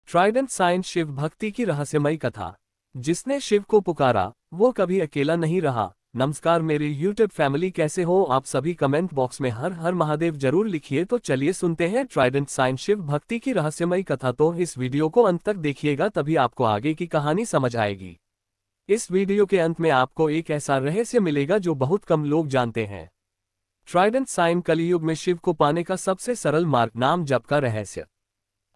Trident sign Shiv भक्ति की रहस्यमयी कथा। जिसने शिव को पुकारा वो कभी अकेला नहीं रहा। नमस्कार मेरे YouTube फैमिली, कैसे हो आप सभी। कमेंट बॉक्स में हर हर महादेव जरूर लिखिए। तो चलिए सुनते हैं ट्राइडेंट साइन शिव भक्ति की रहस्यमयी कथा। तो इस वीडियो को अंत तक देखिएगा, तभी आपको आगे की कहानी समझ आएगी। इस वीडियो के अंत में आपको एक ऐसा रहस्य मिलेगा जो बहुत कम लोग जानते हैं। ट्राइडेंट साइन कलियुग में शिव को पाने का सबसे सरल मार्ग, नाम जप का रहस्य।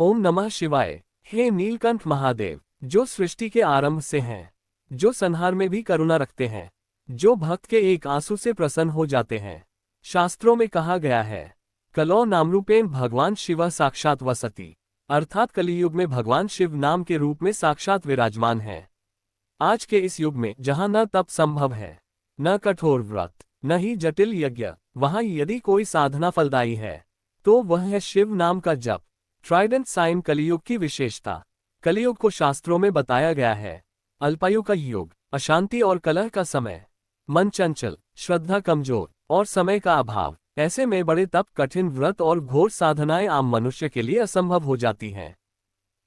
ओम नमः शिवाय। हे नीलकंठ महादेव, जो सृष्टि के आरंभ से हैं, जो संहार में भी करुणा रखते हैं, जो भक्त के एक आंसू से प्रसन्न हो जाते हैं। शास्त्रों में कहा गया है, कलौ नामरूपेण भगवान शिव साक्षात वसति, अर्थात कलियुग में भगवान शिव नाम के रूप में साक्षात विराजमान है। आज के इस युग में जहां न तप संभव है, न कठोर व्रत, न ही जटिल यज्ञ, वहां यदि कोई साधना फलदायी है तो वह है शिव नाम का जप। ट्राइडेंट साइन कलियुग की विशेषता। कलियुग को शास्त्रों में बताया गया है अल्पायु का युग, अशांति और कलह का समय, मन चंचल, श्रद्धा कमजोर और समय का अभाव। ऐसे में बड़े तप, कठिन व्रत और घोर साधनाएं आम मनुष्य के लिए असंभव हो जाती हैं।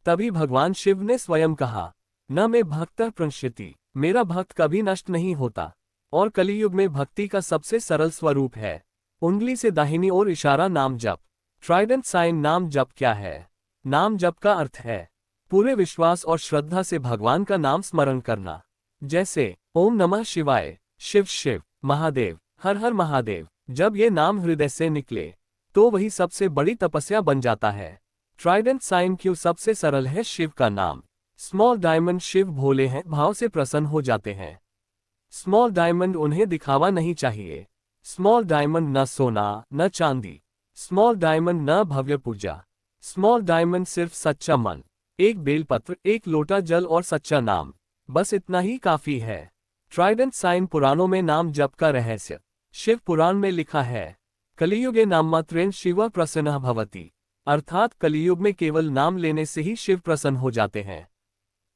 तभी भगवान शिव ने स्वयं कहा, न मैं भक्तः प्रणश्यति, मेरा भक्त कभी नष्ट नहीं होता। और कलियुग में भक्ति का सबसे सरल स्वरूप है उंगली से दाहिनी ओर इशारा, नाम जप। ट्राइडेंट साइन नाम जप क्या है? नाम जप का अर्थ है पूरे विश्वास और श्रद्धा से भगवान का नाम स्मरण करना। जैसे ओम नमः शिवाय, शिव शिव, महादेव, हर हर महादेव। जब ये नाम हृदय से निकले तो वही सबसे बड़ी तपस्या बन जाता है। ट्राइडेंट साइन क्यों सबसे सरल है? शिव का नाम स्मॉल डायमंड। शिव भोले हैं, भाव से प्रसन्न हो जाते हैं। स्मॉल डायमंड उन्हें दिखावा नहीं चाहिए। स्मॉल डायमंड न सोना न चांदी, स्मॉल डायमंड न भव्य पूजा, स्मॉल डायमंड सिर्फ सच्चा मन, एक बेलपत्र, एक लोटा जल और सच्चा नाम, बस इतना ही काफी है। ट्राइडेंट साइन पुराणों में नाम जप का रहस्य। शिव पुराण में लिखा है, कलियुगे नाममात्रेण शिव प्रसन्नः भवति, अर्थात कलियुग में केवल नाम लेने से ही शिव प्रसन्न हो जाते हैं।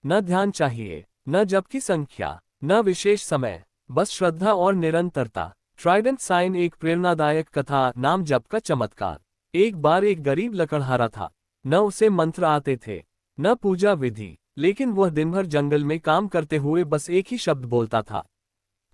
न ध्यान चाहिए, न जप की संख्या, न विशेष समय, बस श्रद्धा और निरंतरता। ट्राइडेंट साइन एक प्रेरणादायक कथा, नाम जप का चमत्कार। एक बार एक गरीब लकड़हारा था, न उसे मंत्र आते थे न पूजा विधि, लेकिन वह दिन भर जंगल में काम करते हुए बस एक ही शब्द बोलता था,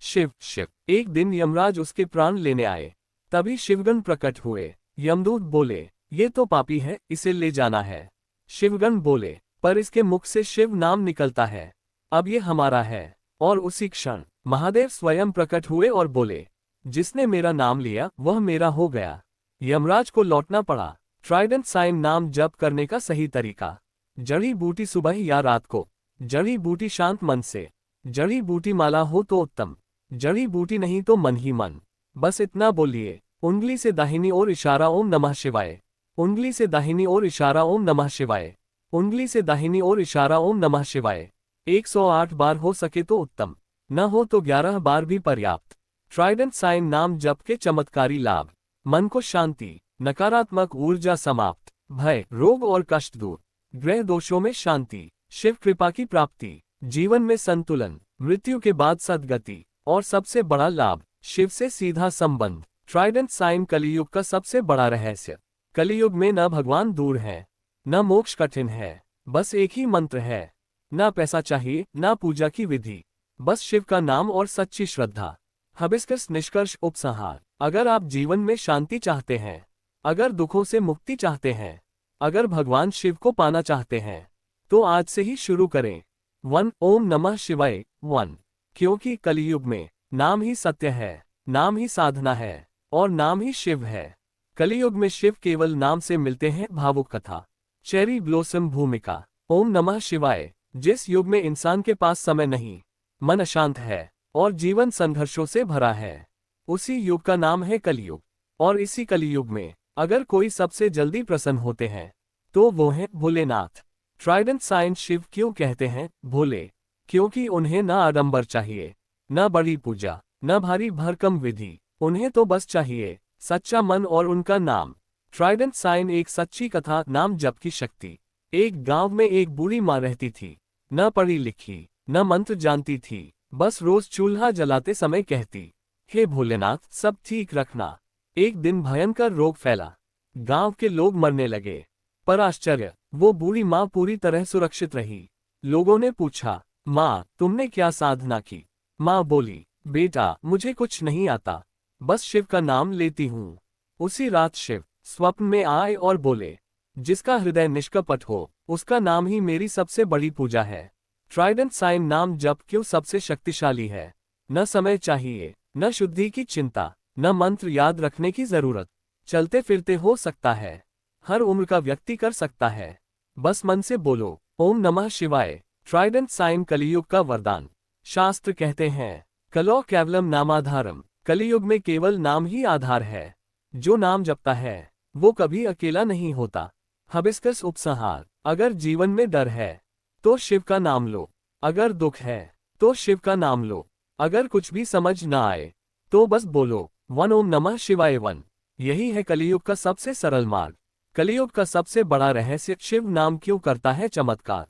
शिव शिव। एक दिन यमराज उसके प्राण लेने आए। तभी शिवगण प्रकट हुए। यमदूत बोले, ये तो पापी है, इसे ले जाना है। शिवगण बोले, पर इसके मुख से शिव नाम निकलता है, अब ये हमारा है। और उसी क्षण महादेव स्वयं प्रकट हुए और बोले, जिसने मेरा नाम लिया वह मेरा हो गया। यमराज को लौटना पड़ा। ट्राइडेंट साइन नाम जप करने का सही तरीका। जड़ी बूटी सुबह या रात को, जड़ी बूटी शांत मन से, जड़ी बूटी माला हो तो उत्तम, जड़ी बूटी नहीं तो मन ही मन, बस इतना बोलिए। उंगली से दाहिनी ओर इशारा, ओम नमः शिवाय। उंगली से दाहिनी ओर इशारा, ओम नमः शिवाय। उंगली से दाहिनी ओर इशारा, ओम नमः शिवाय। 108 बार हो सके तो उत्तम, न हो तो 11 बार भी पर्याप्त। ट्राइडेंट साइन नाम जप के चमत्कारी लाभ। मन को शांति, नकारात्मक ऊर्जा समाप्त, भय, रोग और कष्ट दूर, ग्रह दोषों में शांति, शिव कृपा की प्राप्ति, जीवन में संतुलन, मृत्यु के बाद सद्गति, और सबसे बड़ा लाभ, शिव से सीधा संबंध। ट्राइडेंट साइन कलियुग का सबसे बड़ा रहस्य। कलियुग में न भगवान दूर है, न मोक्ष कठिन है, बस एक ही मंत्र है। न पैसा चाहिए, न पूजा की विधि, बस शिव का नाम और सच्ची श्रद्धा। हबिस्कस निष्कर्ष उपसंहार। अगर आप जीवन में शांति चाहते हैं, अगर दुखों से मुक्ति चाहते हैं, अगर भगवान शिव को पाना चाहते हैं, तो आज से ही शुरू करें। 1 ओम नमः शिवाय 1। क्योंकि कलियुग में नाम ही सत्य है, नाम ही साधना है और नाम ही शिव है। कलियुग में शिव केवल नाम से मिलते हैं। भावुक कथा। चेरी ब्लॉसम भूमिका। ओम नमः शिवाय। जिस युग में इंसान के पास समय नहीं, मन अशांत है और जीवन संघर्षों से भरा है, उसी युग का नाम है कलियुग। और इसी कलियुग में अगर कोई सबसे जल्दी प्रसन्न होते हैं तो वो हैं भोलेनाथ। ट्राइडेंट साइन शिव क्यों कहते हैं भोले? क्योंकि उन्हें न आडंबर चाहिए, न बड़ी पूजा, न भारी भरकम विधि, उन्हें तो बस चाहिए सच्चा मन और उनका नाम। ट्राइडेंट साइन एक सच्ची कथा, नाम जप की शक्ति। एक गांव में एक बूढ़ी माँ रहती थी, न पढ़ी लिखी, न मंत्र जानती थी, बस रोज चूल्हा जलाते समय कहती, हे भोलेनाथ सब ठीक रखना। एक दिन भयंकर रोग फैला, गांव के लोग मरने लगे। पर आश्चर्य, वो बूढ़ी माँ पूरी तरह सुरक्षित रही। लोगों ने पूछा, माँ तुमने क्या साधना की? माँ बोली, बेटा मुझे कुछ नहीं आता, बस शिव का नाम लेती हूँ। उसी रात शिव स्वप्न में आए और बोले, जिसका हृदय निष्कपट हो उसका नाम ही मेरी सबसे बड़ी पूजा है। ट्राइडेंट साइन नाम जप क्यों सबसे शक्तिशाली है? न समय चाहिए, न शुद्धि की चिंता, न मंत्र याद रखने की जरूरत। चलते फिरते हो सकता है, हर उम्र का व्यक्ति कर सकता है। बस मन से बोलो, ओम नमः शिवाय। ट्राइडेंट साइन कलियुग का वरदान। शास्त्र कहते हैं, कलो केवलम नामाधारम, कलियुग में केवल नाम ही आधार है। जो नाम जपता है वो कभी अकेला नहीं होता। हबिस्कस उपसंहार। अगर जीवन में डर है तो शिव का नाम लो, अगर दुख है तो शिव का नाम लो, अगर कुछ भी समझ ना आए तो बस बोलो वन ओम नमः शिवाय वन। यही है कलियुग का सबसे सरल मार्ग। कलियुग का सबसे बड़ा रहस्य, शिव नाम क्यों करता है चमत्कार।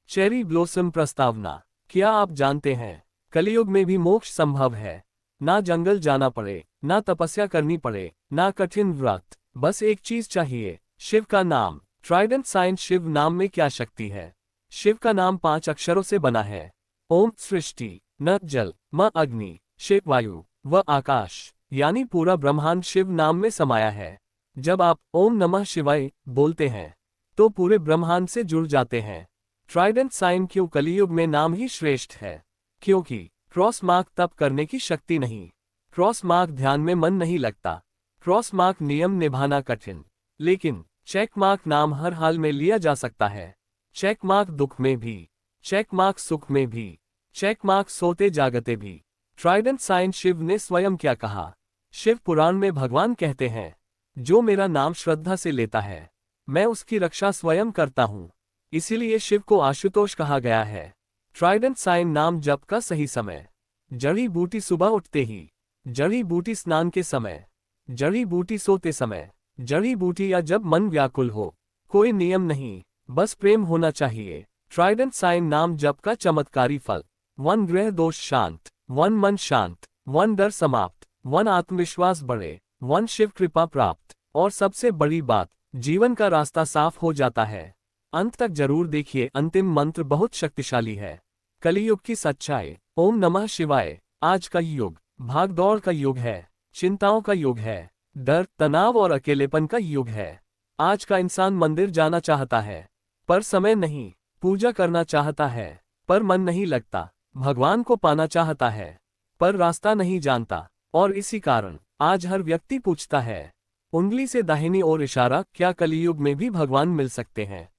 चेरी ब्लॉसम प्रस्तावना। क्या आप जानते हैं, कलियुग में भी मोक्ष संभव है। ना जंगल जाना पड़े, ना तपस्या करनी पड़े, ना कठिन व्रत, बस एक चीज चाहिए, शिव का नाम। Trident sign. शिव नाम में क्या शक्ति है? शिव का नाम 5 अक्षरों से बना है। ओम सृष्टि, न जल, म अग्नि, शिव वायु, व आकाश, यानी पूरा ब्रह्मांड शिव नाम में समाया है। जब आप ओम नमः शिवाय बोलते हैं तो पूरे ब्रह्मांड से जुड़ जाते हैं। ट्राइडेंट साइन क्यों कलियुग में नाम ही श्रेष्ठ है? क्योंकि क्रॉस मार्क तप करने की शक्ति नहीं, क्रॉस मार्क ध्यान में मन नहीं लगता, क्रॉस मार्क नियम निभाना कठिन, लेकिन चेक मार्क नाम हर हाल में लिया जा सकता है। चेक मार्क दुख में भी, चेक मार्क सुख में भी, चेक मार्क सोते जागते भी। Trident sign. शिव ने स्वयं क्या कहा? शिव पुराण में भगवान कहते हैं, जो मेरा नाम श्रद्धा से लेता है मैं उसकी रक्षा स्वयं करता हूँ। इसीलिए शिव को आशुतोष कहा गया है। ट्राइडेंट साइन नाम जप का सही समय। जड़ी बूटी सुबह उठते ही, जड़ी बूटी स्नान के समय, जड़ी बूटी सोते समय, जड़ी बूटी या जब मन व्याकुल हो। कोई नियम नहीं, बस प्रेम होना चाहिए। ट्राइडेंट साइन नाम जप का चमत्कारी फल। 1 ग्रह दोष शांत, 1 मन शांत, 1 डर समाप्त, 1 आत्मविश्वास बढ़े, 1 शिव कृपा प्राप्त, और सबसे बड़ी बात, जीवन का रास्ता साफ हो जाता है। अंत तक जरूर देखिए, अंतिम मंत्र बहुत शक्तिशाली है। कलियुग की सच्चाई। ओम नमः शिवाय। आज का युग भागदौड़ का युग है, चिंताओं का युग है, डर, तनाव और अकेलेपन का युग है। आज का इंसान मंदिर जाना चाहता है पर समय नहीं, पूजा करना चाहता है पर मन नहीं लगता, भगवान को पाना चाहता है पर रास्ता नहीं जानता, और इसी कारण आज हर व्यक्ति पूछता है, उंगली से दाहिनी ओर इशारा, क्या कलियुग में भी भगवान मिल सकते हैं?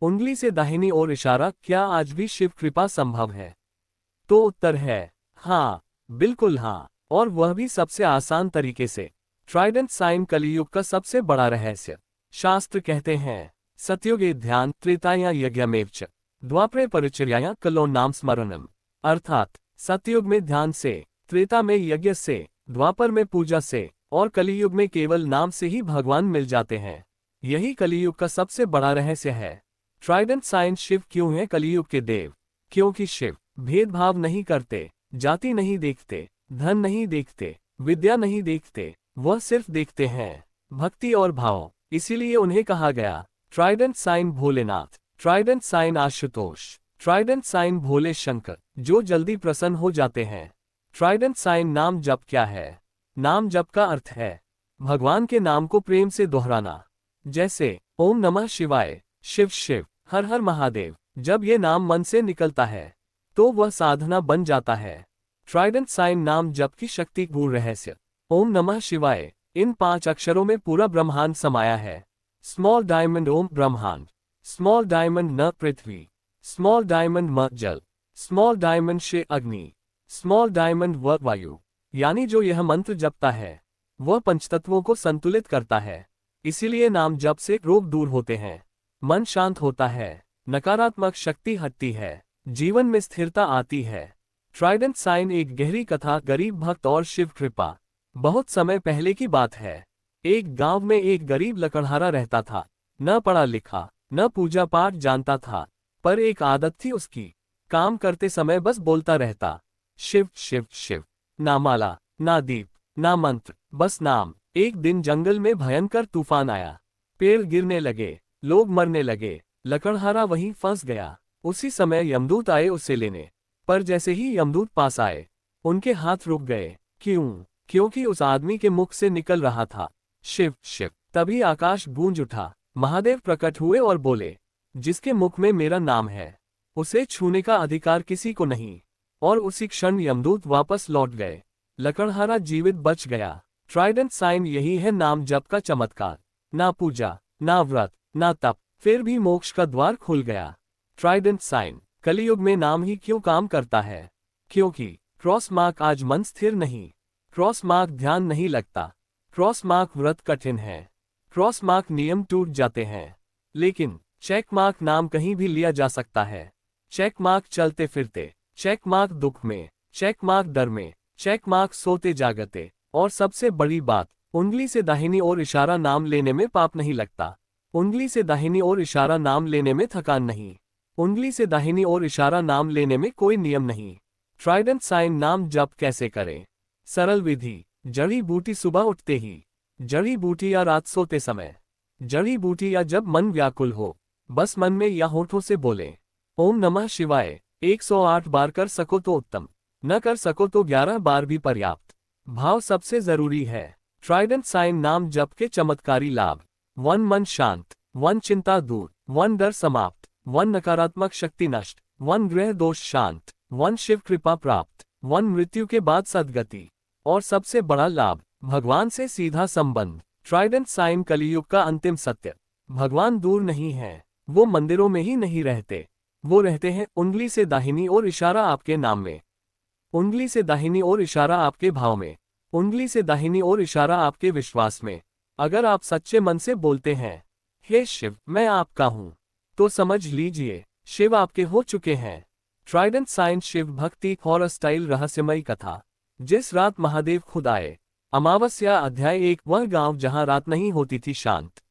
उंगली से दाहिनी ओर इशारा, क्या आज भी शिव कृपा संभव है? तो उत्तर है हाँ, बिल्कुल हाँ, और वह भी सबसे आसान तरीके से। ट्राइडेंट साइन कलियुग का सबसे बड़ा रहस्य। शास्त्र कहते हैं, सतयुगे ध्यान, त्रेताया यज्ञमेव च, द्वापरे परिचर्याया कलो नाम स्मरणम। अर्थात सतयुग में ध्यान से, त्रेता में यज्ञ से, द्वापर में पूजा से, और कलियुग में केवल नाम से ही भगवान मिल जाते हैं। यही कलियुग का सबसे बड़ा रहस्य है। Trident sign. शिव क्यों है कलियुग के देव? क्योंकि शिव भेदभाव नहीं करते, जाति नहीं देखते, धन नहीं देखते, विद्या नहीं देखते, वह सिर्फ देखते हैं भक्ति और भाव। इसीलिए उन्हें कहा गया trident sign Bholenath, trident sign Ashutosh, trident sign Bhole Shankar, जो जल्दी प्रसन्न हो जाते हैं। ट्राइडेंट साइन नाम जप क्या है? नाम जप का अर्थ है भगवान के नाम को प्रेम से दोहराना। जैसे ओम नमः शिवाय, शिव शिव, हर हर महादेव। जब ये नाम मन से निकलता है तो वह साधना बन जाता है। ट्राइडेंट साइन नाम जप की शक्ति गूढ़ रहस्य। ओम नमः शिवाय, इन 5 अक्षरों में पूरा ब्रह्मांड समाया है। स्मॉल डायमंड ओम ब्रह्मांड, स्मॉल डायमंड न पृथ्वी, स्मॉल डायमंड म जल, स्मॉल डायमंड शे अग्नि, स्मॉल डायमंड व वायु। यानी जो यह मंत्र जपता है वह पंचतत्वों को संतुलित करता है। इसीलिए नाम जप से रोग दूर होते हैं, मन शांत होता है, नकारात्मक शक्ति हटती है, जीवन में स्थिरता आती है। ट्राइडेंट साइन एक गहरी कथा, गरीब भक्त और शिव कृपा। बहुत समय पहले की बात है। एक गांव में एक गरीब लकड़हारा रहता था। न पढ़ा लिखा, न पूजा पाठ जानता था, पर एक आदत थी उसकी, काम करते समय बस बोलता रहता, शिव शिव शिव। ना माला, ना दीप, ना मंत्र, बस नाम। एक दिन जंगल में भयंकर तूफान आया, पेड़ गिरने लगे, लोग मरने लगे। लकड़हारा वहीं फंस गया। उसी समय यमदूत आए उसे लेने। पर जैसे ही यमदूत पास आए, उनके हाथ रुक गए। क्यों? क्योंकि उस आदमी के मुख से निकल रहा था, शिव शिव। तभी आकाश गूंज उठा। महादेव प्रकट हुए और बोले, जिसके मुख में मेरा नाम है, उसे छूने का अधिकार किसी को नहीं। और उसी क्षण यमदूत वापस लौट गए। लकड़हारा जीवित बच गया। ट्राइडेंट साइन यही है नाम जप का चमत्कार। ना पूजा, ना व्रत, ना तप, फिर भी मोक्ष का द्वार खुल गया। Trident sign. कलियुग में नाम ही क्यों काम करता है? क्योंकि क्रॉस मार्क आज मन स्थिर नहीं। क्रॉस मार्क ध्यान नहीं लगता। क्रॉस मार्क व्रत कठिन है। क्रॉस मार्क नियम टूट जाते हैं। लेकिन चेक मार्क नाम कहीं भी लिया जा सकता है। चेक मार्क चलते फिरते, चेक मार्क दुख में, चेक मार्क डर में, चेक मार्क सोते जागते। और सबसे बड़ी बात, उंगली से दाहिनी ओर इशारा नाम लेने में पाप नहीं लगता। उंगली से दाहिनी ओर इशारा नाम लेने में थकान नहीं। उंगली से दाहिनी ओर इशारा नाम लेने में कोई नियम नहीं। ट्राइडेंट साइन नाम जप कैसे करें? सरल विधि। जड़ी बूटी सुबह उठते ही, जड़ी बूटी या रात सोते समय, जड़ी बूटी या जब मन व्याकुल हो, बस मन में या होठों से बोलें, ओम नमः शिवाय। 108 बार कर सको तो उत्तम, न कर सको तो 11 बार भी पर्याप्त। भाव सबसे जरूरी है। ट्राइडेंट साइन नाम जप के चमत्कारी लाभ। 1 मन शांत, 1 चिंता दूर, 1 डर समाप्त, 1 नकारात्मक शक्ति नष्ट, 1 ग्रह दोष शांत, 1 शिव कृपा प्राप्त, 1 मृत्यु के बाद सद्गति। और सबसे बड़ा लाभ, भगवान से सीधा संबंध। ट्राइडेंट साइन कलियुग का अंतिम सत्य। भगवान दूर नहीं है, वो मंदिरों में ही नहीं रहते। वो रहते हैं उंगली से दाहिनी ओर इशारा आपके नाम में, उंगली से दाहिनी ओर इशारा आपके भाव में, उंगली से दाहिनी ओर इशारा आपके विश्वास में। अगर आप सच्चे मन से बोलते हैं, हे शिव मैं आपका हूं, तो समझ लीजिए शिव आपके हो चुके हैं। ट्राइडेंट साइन शिव भक्ति हॉरर स्टाइल रहस्यमयी कथा। जिस रात महादेव खुद आए। अमावस्या अध्याय 1। वह गांव जहां रात नहीं होती थी शांत।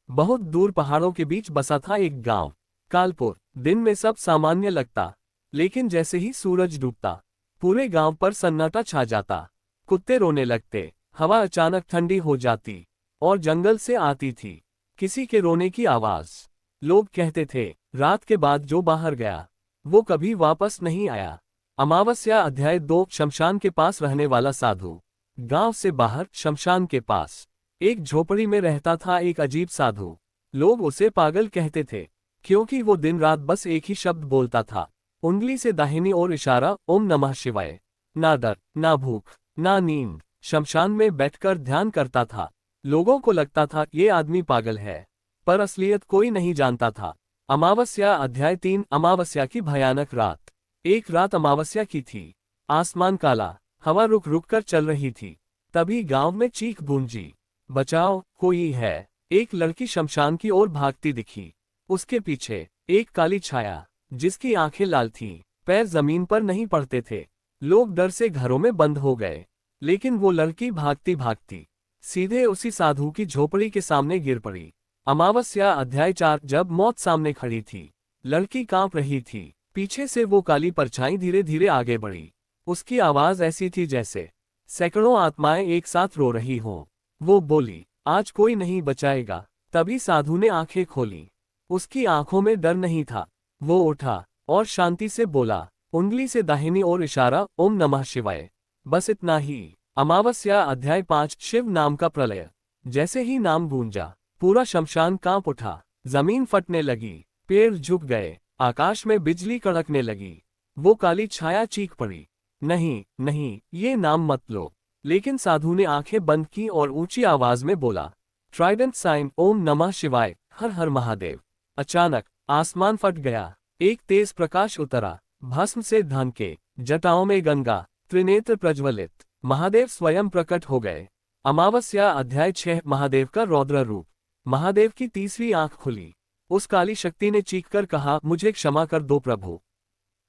बहुत दूर पहाड़ों के बीच बसा था एक गांव, कालपुर। दिन में सब सामान्य लगता, लेकिन जैसे ही सूरज डूबता, पूरे गांव पर सन्नाटा छा जाता। कुत्ते रोने लगते, हवा अचानक ठंडी हो जाती, और जंगल से आती थी किसी के रोने की आवाज। लोग कहते थे, रात के बाद जो बाहर गया, वो कभी वापस नहीं आया। अमावस्या अध्याय 2। शमशान के पास रहने वाला साधु। गांव से बाहर शमशान के पास एक झोपड़ी में रहता था एक अजीब साधु। लोग उसे पागल कहते थे, क्योंकि वो दिन रात बस एक ही शब्द बोलता था, उंगली से दाहिनी ओर इशारा, ओम नमः शिवाय। ना डर, ना भूख, ना नींद। शमशान में बैठकर ध्यान करता था। लोगों को लगता था ये आदमी पागल है, पर असलियत कोई नहीं जानता था। अमावस्या अध्याय 3। अमावस्या की भयानक रात। एक रात अमावस्या की थी। आसमान काला, हवा रुक रुक कर चल रही थी। तभी गांव में चीख गूंजी, बचाओ कोई है। एक लड़की शमशान की ओर भागती दिखी। उसके पीछे एक काली छाया, जिसकी आंखें लाल थीं, पैर जमीन पर नहीं पड़ते थे। लोग डर से घरों में बंद हो गए, लेकिन वो लड़की भागती भागती सीधे उसी साधु की झोपड़ी के सामने गिर पड़ी। अमावस्या अध्याय 4। जब मौत सामने खड़ी थी, लड़की कांप रही थी। पीछे से वो काली परछाई धीरे धीरे आगे बढ़ी। उसकी आवाज ऐसी थी जैसे सैकड़ों आत्माएं एक साथ रो रही हों। वो बोली, आज कोई नहीं बचाएगा। तभी साधु ने आंखें खोली। उसकी आंखों में डर नहीं था। वो उठा और शांति से बोला, उंगली से दाहिनी ओर इशारा, ओम नमः शिवाय। बस इतना ही। अमावस्या अध्याय 5। शिव नाम का प्रलय। जैसे ही नाम गूंजा, पूरा शमशान कांप उठा। जमीन फटने लगी, पेड़ झुक गए, आकाश में बिजली कड़कने लगी। वो काली छाया चीख पड़ी, नहीं नहीं, ये नाम मत लो। लेकिन साधु ने आंखें बंद की और ऊंची आवाज में बोला, ट्राइडेंट साइन, ओम नमः शिवाय, हर हर महादेव। अचानक आसमान फट गया। एक तेज प्रकाश उतरा, भस्म से ढंके, जटाओं में गंगा, त्रिनेत्र प्रज्वलित। महादेव स्वयं प्रकट हो गए। अमावस्या अध्याय 6। महादेव का रौद्र रूप। महादेव की तीसरी आंख खुली। उस काली शक्ति ने चीखकर कहा, मुझे क्षमा कर दो प्रभु।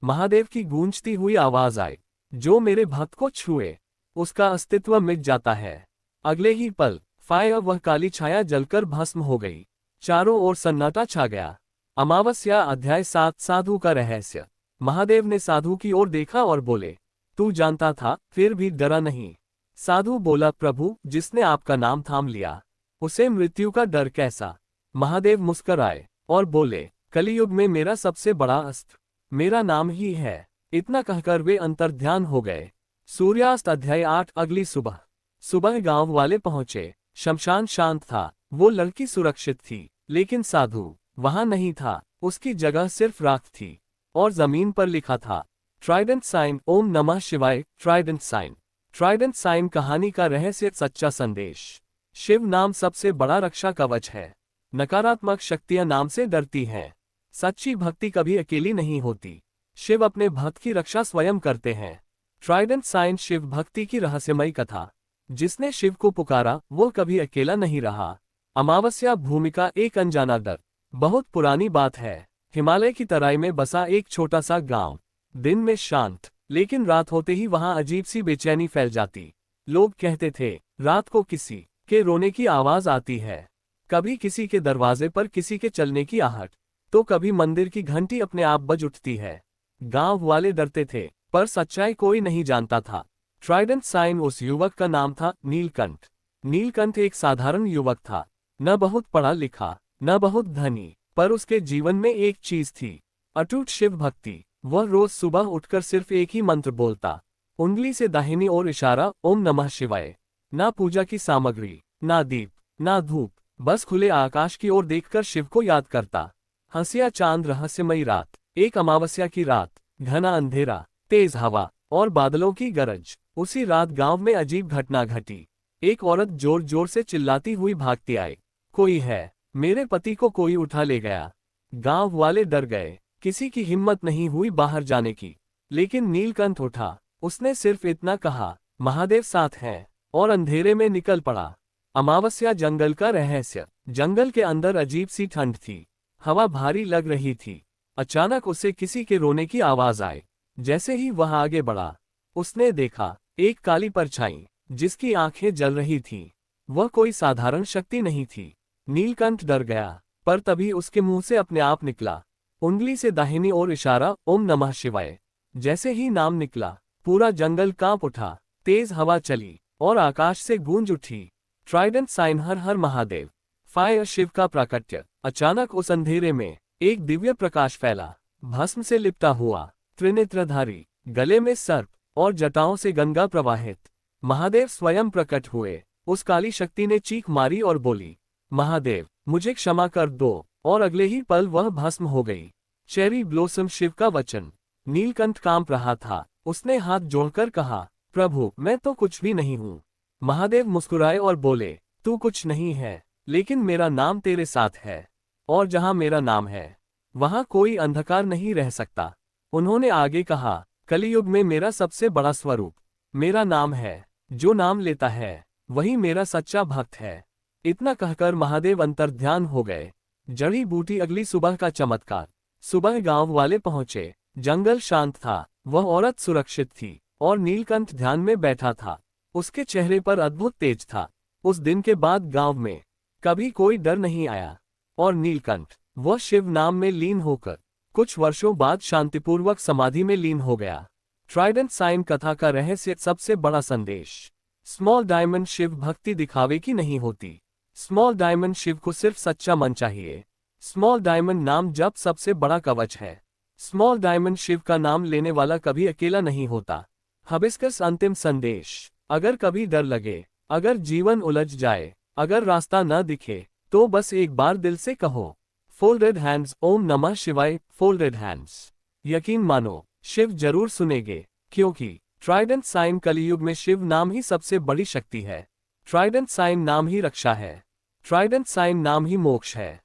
महादेव की गूंजती हुई आवाज आई, जो मेरे भक्त को छुए, उसका अस्तित्व मिट जाता है। अगले ही पल फायर वह काली छाया जलकर भस्म हो गई। चारों ओर सन्नाटा छा गया। अमावस्या अध्याय 7। साधु का रहस्य। महादेव ने साधु की ओर देखा और बोले, तू जानता था, फिर भी डरा नहीं। साधु बोला, प्रभु, जिसने आपका नाम थाम लिया, उसे मृत्यु का डर कैसा। महादेव मुस्कराए और बोले, कलियुग में मेरा सबसे बड़ा अस्त्र मेरा नाम ही है। इतना कहकर वे अंतर्ध्यान हो गए। सूर्यास्त अध्याय 8। अगली सुबह सुबह गांव वाले पहुंचे। शमशान शांत था। वो लड़की सुरक्षित थी, लेकिन साधु वहां नहीं था। उसकी जगह सिर्फ राख थी और जमीन पर लिखा था, ट्राइडेंट साइन, ओम नमः शिवाय। Trident sign. ट्राइडेंट साइन कहानी का रहस्य, सच्चा संदेश। शिव नाम सबसे बड़ा रक्षा कवच है। नकारात्मक शक्तियां नाम से डरती हैं। सच्ची भक्ति कभी अकेली नहीं होती। शिव अपने भक्त की रक्षा स्वयं करते हैं। ट्राइडेंट साइन शिव भक्ति की रहस्यमयी कथा। जिसने शिव को पुकारा वो कभी अकेला नहीं रहा। अमावस्या भूमिका, एक अनजाना डर। बहुत पुरानी बात है। हिमालय की तराई में बसा एक छोटा सा गांव। दिन में शांत, लेकिन रात होते ही वहां अजीब सी बेचैनी फैल जाती। लोग कहते थे, रात को किसी के रोने की आवाज आती है, कभी किसी के दरवाजे पर किसी के चलने की आहट, तो कभी मंदिर की घंटी अपने आप बज उठती है। गांव वाले डरते थे, पर सच्चाई कोई नहीं जानता था। ट्राइडेंट साइन उस युवक का नाम था, नीलकंठ। नीलकंठ एक साधारण युवक था, न बहुत पढ़ा लिखा, न बहुत धनी, पर उसके जीवन में एक चीज थी, अटूट शिव भक्ति। वह रोज सुबह उठकर सिर्फ एक ही मंत्र बोलता, उंगली से दाहिनी ओर इशारा, ओम नमः शिवाय। ना पूजा की सामग्री, ना दीप, ना धूप, बस खुले आकाश की ओर देखकर शिव को याद करता। हंसिया चांद, रहस्यमयी रात। एक अमावस्या की रात, घना अंधेरा, तेज हवा और बादलों की गरज। उसी रात गांव में अजीब घटना घटी। एक औरत जोर जोर से चिल्लाती हुई भागती आई, कोई है, मेरे पति को कोई उठा ले गया। गांव वाले डर गए। किसी की हिम्मत नहीं हुई बाहर जाने की, लेकिन नीलकंठ उठा। उसने सिर्फ इतना कहा, महादेव साथ हैं, और अंधेरे में निकल पड़ा। अमावस्या जंगल का रहस्य। जंगल के अंदर अजीब सी ठंड थी। हवा भारी लग रही थी। अचानक उसे किसी के रोने की आवाज आई। जैसे ही वह आगे बढ़ा, उसने देखा एक काली परछाई, जिसकी आंखें जल रही थीं। वह कोई साधारण शक्ति नहीं थी। नीलकंठ डर गया, पर तभी उसके मुंह से अपने आप निकला, उंगली से दाहिनी ओर इशारा, ओम नमः शिवाय। जैसे ही नाम निकला, पूरा जंगल कांप उठा। तेज हवा चली और आकाश से गूंज उठी, ट्राइडेंट साइन, हर हर महादेव। फायर, शिव का प्राकट्य। अचानक उस अंधेरे में एक दिव्य प्रकाश फैला, भस्म से लिपटा हुआ, त्रिनेत्रधारी, गले में सर्प और जटाओं से गंगा प्रवाहित। महादेव स्वयं प्रकट हुए। उस काली शक्ति ने चीख मारी और बोली, महादेव मुझे क्षमा कर दो, और अगले ही पल वह भस्म हो गई। चेरी ब्लॉसम, शिव का वचन। नीलकंठ कांप रहा था। उसने हाथ जोड़कर कहा, प्रभु मैं तो कुछ भी नहीं हूँ। महादेव मुस्कुराए और बोले, तू कुछ नहीं है, लेकिन मेरा नाम तेरे साथ है, और जहां मेरा नाम है वहां कोई अंधकार नहीं रह सकता। उन्होंने आगे कहा, कलियुग में मेरा सबसे बड़ा स्वरूप मेरा नाम है। जो नाम लेता है वही मेरा सच्चा भक्त है। इतना कहकर महादेव अंतर्ध्यान हो गए। जड़ी बूटी। अगली सुबह का चमत्कार। सुबह गांव वाले पहुंचे। जंगल शांत था। वह औरत सुरक्षित थी और नीलकंठ ध्यान में बैठा था। उसके चेहरे पर अद्भुत तेज था। उस दिन के बाद गांव में कभी कोई डर नहीं आया, और नीलकंठ वह शिव नाम में लीन होकर कुछ वर्षों बाद शांतिपूर्वक समाधि में लीन हो गया। ट्राइडेंट साइन कथा का रहस्य, सबसे बड़ा संदेश। स्मॉल डायमंड, शिव भक्ति दिखावे की नहीं होती। स्मॉल डायमंड, शिव को सिर्फ सच्चा मन चाहिए। स्मॉल डायमंड, नाम जप सबसे बड़ा कवच है। स्मॉल डायमंड, शिव का नाम लेने वाला कभी अकेला नहीं होता। हिबिस्कस, अंतिम संदेश। अगर कभी डर लगे, अगर जीवन उलझ जाए, अगर रास्ता न दिखे, तो बस एक बार दिल से कहो, फोल्डेड हैंड्स, ओम नमः शिवाय। Folded hands. यकीन मानो, शिव जरूर सुनेंगे, क्योंकि ट्राइडेंट साइन कलियुग में शिव नाम ही सबसे बड़ी शक्ति है। ट्राइडेंट साइन नाम ही रक्षा है। ट्राइडेंट साइन नाम ही मोक्ष है।